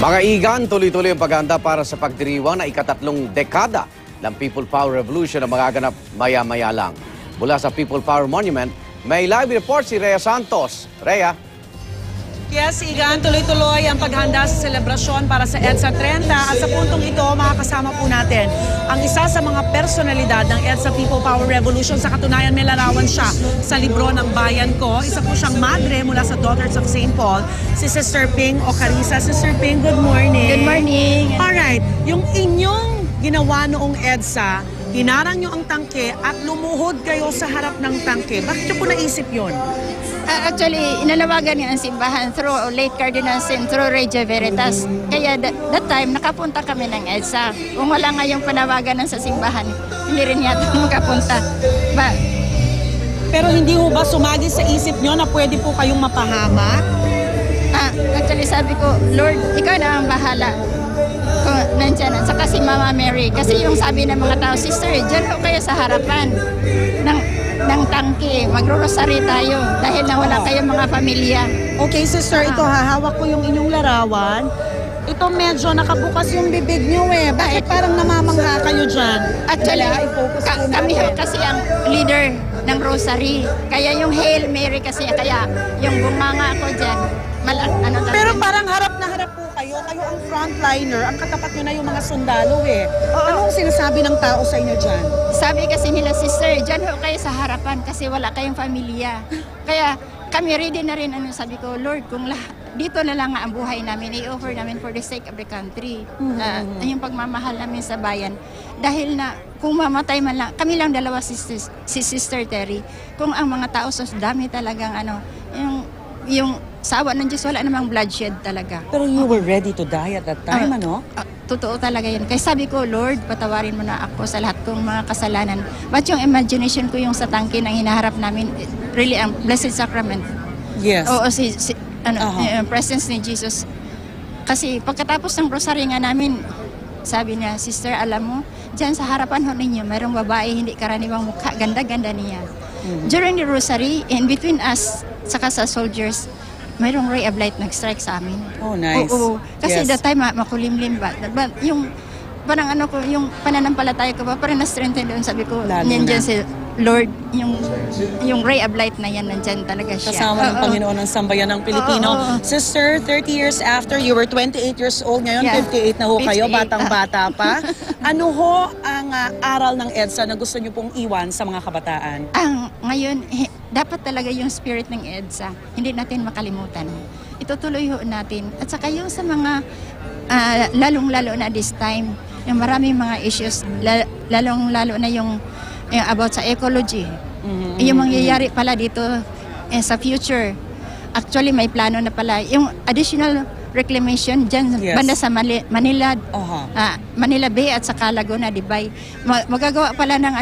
Mga igan, tuloy-tuloy ang paghahanda para sa pagdiriwang na ikatatlong dekada ng People Power Revolution na magaganap maya-maya lang. Mula sa People Power Monument, may live report si Rhea Santos. Rhea? Yes, Igan, tuloy-tuloy ang paghanda sa selebrasyon para sa EDSA 30 at sa puntong ito, makakasama po natin ang isa sa mga personalidad ng EDSA People Power Revolution. Sa katunayan, may larawan siya sa libro ng Bayan Ko. Isa po siyang madre mula sa Daughters of St. Paul, si Sister Ping Ocarisa. Sister Ping, good morning. Good morning. Alright, yung inyong ginawa noong EDSA, hinarang nyo ang tangke at lumuhod kayo sa harap ng tangke. Bakit nyo po naisip yun? Actually, inalawagan niya ang simbahan through late Cardinal Sin, through Radio Veritas. Kaya that time, nakapunta kami ng EDSA. Kung wala nga yung panawagan ng sa simbahan, hindi rin yata makapunta. Pero hindi mo ba sumagi sa isip nyo na pwede po kayong mapahamak? Actually, sabi ko, Lord, ikaw na ang bahala. Kung nandyan, at saka si Mama Mary. Kasi yung sabi ng mga tao, Sister, dyan ho kayo sa harapan ng tangke. Magro-rosary tayo dahil na wala kayong mga pamilya. Okay, Sister, ito hahawak ko yung inyong larawan. Ito medyo nakabukas yung bibig nyo eh. Bakit parang namamangha kayo dyan? Actually, i-focus po kami ho natin. kasi ang leader ng rosary. Kaya yung Hail Mary kasi, kaya yung bunganga ko dyan. Pero parang harap na harap po kayo. Kayo ang frontliner. Ang katapat nyo na yung mga sundalo eh. Anong sinasabi ng tao sa inyo dyan? Sabi kasi nila, Sister, dyan ho kayo sa harapan kasi wala kayong pamilya. Kaya kami ready na rin, sabi ko, Lord, kung dito na lang ang buhay namin, i-offer namin for the sake of the country. Yung pagmamahal namin sa bayan. Dahil na kung mamatay man lang, kami lang dalawa si Sister Terry. Kung ang mga tao sa dami talagang yung sawa ng Diyos, wala namang bloodshed talaga. Pero you were ready to die at that time, ano? Totoo talaga yan. Kaya sabi ko, Lord, patawarin mo na ako sa lahat kong mga kasalanan. But yung imagination ko yung sa tangke na hinaharap namin, really ang Blessed Sacrament. Yes. Oo, yung presence ni Jesus. Kasi pagkatapos ng rosary nga namin, sabi niya, Sister, alam mo, dyan sa harapan ho ninyo, mayroong babae, hindi karaniwang mukha, ganda-ganda niya. During the rosary, in between us, saka sa soldiers, mayroong ray of light nag-strike sa amin. Oh, nice. Oo. Kasi Yes. that time, makulimlim ba? But yung, parang yung pananampalataya ko ba, parang na-strengthen doon, sabi ko, nandiyan si Lord, yung ray of light na yan, nandyan talaga siya. Kasama ng Panginoon ng Sambayan ng Pilipino. Sister, 30 years after, you were 28 years old. Ngayon, Yeah. 58 na ho kayo, 58. batang-bata pa. Ano ho ang aral ng EDSA na gusto niyo pong iwan sa mga kabataan? Ngayon, dapat talaga yung spirit ng EDSA, hindi natin makalimutan. Itutuloy ho natin. At saka yung sa mga, lalong-lalo na this time, yung maraming mga issues, lalong-lalo na yung about sa ecology. Yung mangyayari pala dito sa future. Actually, may plano na pala. Yung additional reclamation dyan, Yes. banda sa Manila, Manila Bay at saka Laguna, Dibay. Magagawa pala ng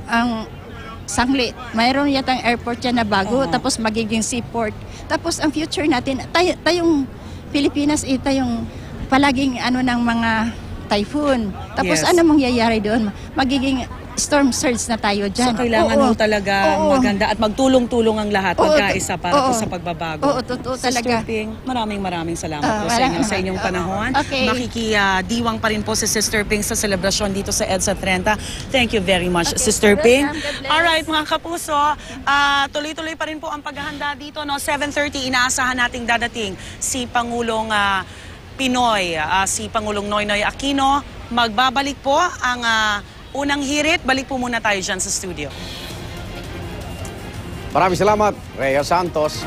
ang Sangli. Mayroon yatang airport yan na bago, tapos magiging seaport. Tapos ang future natin, tayong Pilipinas, tayong palaging ng mga typhoon. Tapos Yes. ano mangyayari doon? Magiging storm surge na tayo dyan. So, kailangan ho talaga maganda at magtulong-tulong ang lahat, magkaisa para po sa pagbabago. Oo, totoo talaga. Sister Ping, maraming salamat po sa inyong panahon. Okay. Makikidiwang pa rin po si Sister Ping sa selebrasyon dito sa EDSA 30. Thank you very much, Sister Ping. Alright, mga kapuso, tuloy-tuloy pa rin po ang paghahanda dito. 7:30, inaasahan nating dadating si Pangulong Pinoy, si Pangulong Noynoy Aquino. Magbabalik po ang unang hirit. Balik po muna tayo dyan sa studio. Maraming salamat, Rhea Santos.